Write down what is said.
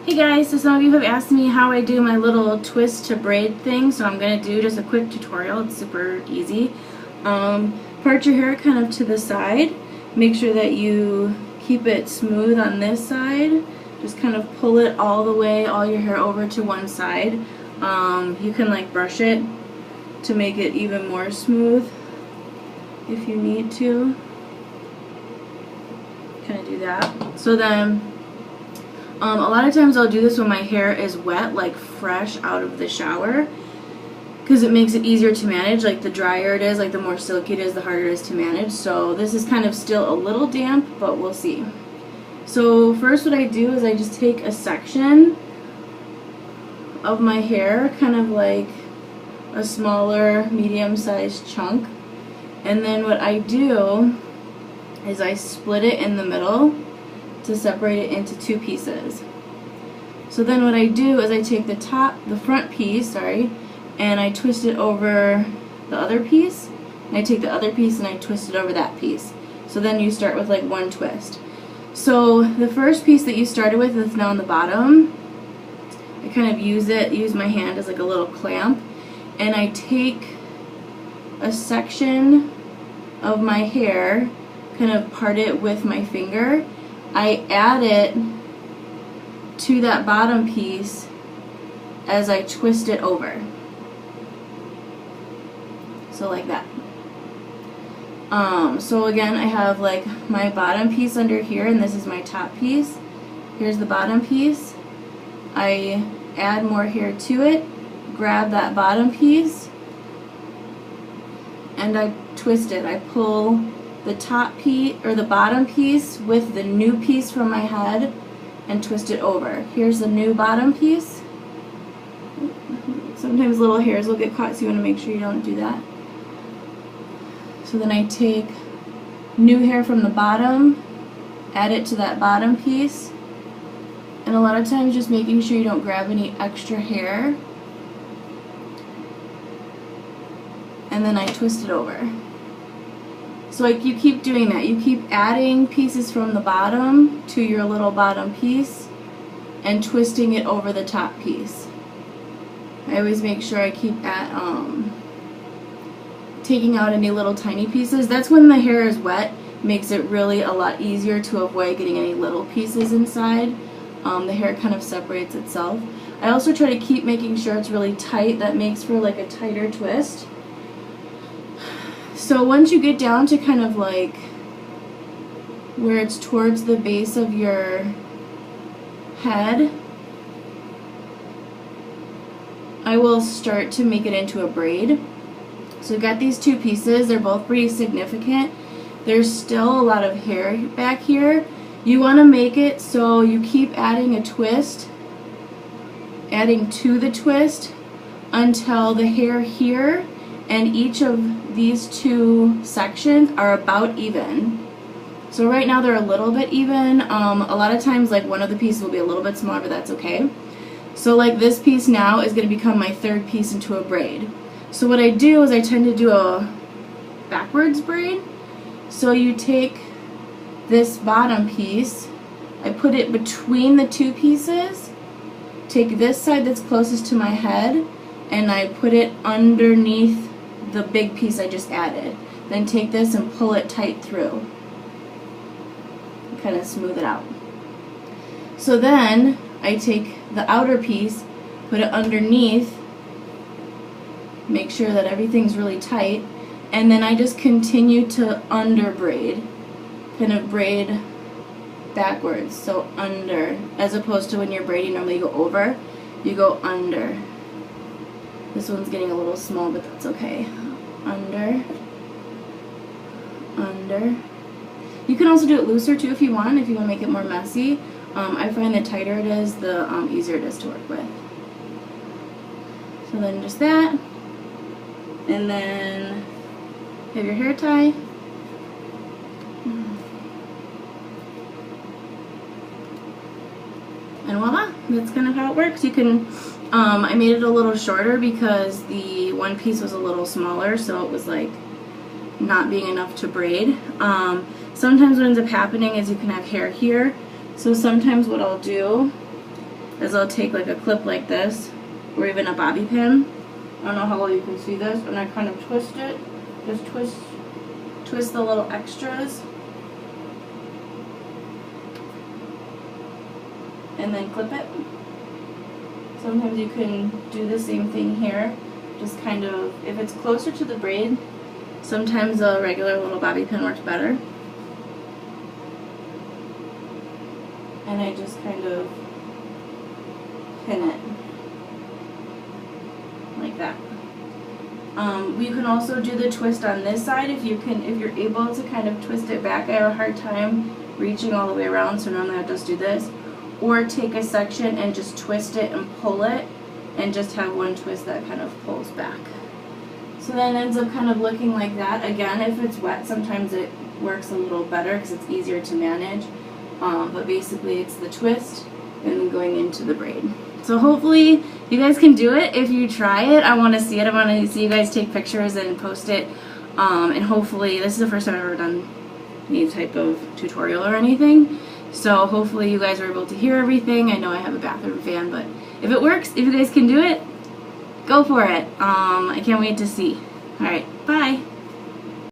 Hey guys, so some of you have asked me how I do my little twist to braid thing, so I'm going to do just a quick tutorial. It's super easy. Part your hair kind of to the side. Make sure that you keep it smooth on this side. Just kind of pull it all the way, all your hair over to one side. You can like brush it to make it even more smooth if you need to. Kind of do that. So then a lot of times I'll do this when my hair is wet, like fresh out of the shower, because it makes it easier to manage. Like the drier it is, like the more silky it is, the harder it is to manage. So this is kind of still a little damp, but we'll see. So first what I do is I just take a section of my hair, kind of like a smaller medium-sized chunk, and then what I do is I split it in the middle to separate it into two pieces. So then what I do is I take the front piece, and I twist it over the other piece, and I take the other piece and I twist it over that piece. So then you start with like one twist. So the first piece that you started with that's now on the bottom, I kind of use my hand as like a little clamp, and I take a section of my hair, kind of part it with my finger. I add it to that bottom piece as I twist it over. So like that. So again, I have like my bottom piece under here, and this is my top piece. Here's the bottom piece. I add more hair to it, grab that bottom piece, and I twist it. I pull the top piece or the bottom piece with the new piece from my head and twist it over. Here's the new bottom piece. Sometimes little hairs will get caught, so you want to make sure you don't do that. So then I take new hair from the bottom, add it to that bottom piece, and a lot of times just making sure you don't grab any extra hair, and then I twist it over. So like you keep doing that. You keep adding pieces from the bottom to your little bottom piece and twisting it over the top piece. I always make sure I keep taking out any little tiny pieces. That's when the hair is wet. Makes it really a lot easier to avoid getting any little pieces inside. The hair kind of separates itself. I also try to keep making sure it's really tight. That makes for like a tighter twist. So once you get down to kind of like where it's towards the base of your head, I will start to make it into a braid. So I've got these two pieces. They're both pretty significant. There's still a lot of hair back here. You want to make it so you keep adding a twist, adding to the twist until the hair here and each of these two sections are about even. So right now they're a little bit even. A lot of times like one of the pieces will be a little bit smaller, but that's okay. So like this piece now is going to become my third piece into a braid. So what I do is I tend to do a backwards braid. So you take this bottom piece, I put it between the two pieces, take this side that's closest to my head, and I put it underneath the big piece I just added. Then take this and pull it tight through. Kind of smooth it out. So then I take the outer piece, put it underneath, make sure that everything's really tight, and then I just continue to under braid, kind of braid backwards, so under, as opposed to when you're braiding normally you go over, you go under. This one's getting a little small, but that's okay. Under, under. You can also do it looser too if you want to make it more messy. I find the tighter it is, the easier it is to work with. So then just that, and then have your hair tie. And voila, that's kind of how it works. You can, I made it a little shorter because the one piece was a little smaller, so it was like not being enough to braid. Sometimes what ends up happening is you can have hair here, so sometimes what I'll do is I'll take like a clip like this, or even a bobby pin. I don't know how well you can see this, and I kind of twist it. Just twist the little extras, and then clip it. Sometimes you can do the same thing here. Just kind of, if it's closer to the braid, sometimes a regular little bobby pin works better. And I just kind of pin it like that. You can also do the twist on this side if you're able to kind of twist it back. I have a hard time reaching all the way around, so normally I'll just do this. Or take a section and just twist it and pull it, and just have one twist that kind of pulls back. So then it ends up kind of looking like that. Again, if it's wet, sometimes it works a little better because it's easier to manage. But basically it's the twist and then going into the braid. So hopefully you guys can do it. If you try it, I want to see it. I want to see you guys take pictures and post it. And hopefully, this is the first time I've ever done any type of tutorial or anything. So hopefully you guys are able to hear everything. I know I have a bathroom fan, but if it works, if you guys can do it, go for it. I can't wait to see. Alright, bye.